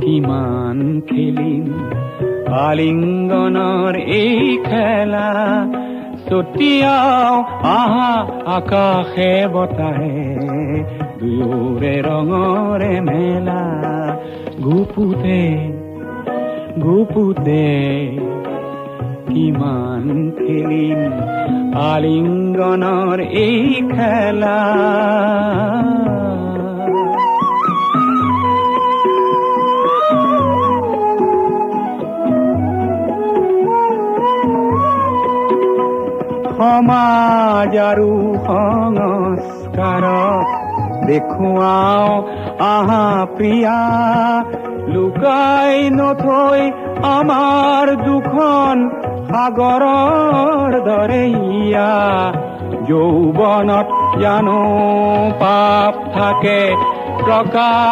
কিমান খেলিম আলিঙ্গনৰ এই খেলা ছটিয়াও আহা আকাশে বতাহে দুয়োৰে ৰঙৰে মেলা গুপুতে গুপুতে কিমান খেলিম আলিঙ্গনৰ এই খেলা সমাজ আৰু সংস্কাৰত দেখুৱাও আহা প্ৰিয়া লুকাই নথৈ আমাৰ দুখন সাগৰৰ দৰে ইয়া যৌৱনত জানো পাপ থাকে প্ৰকাশ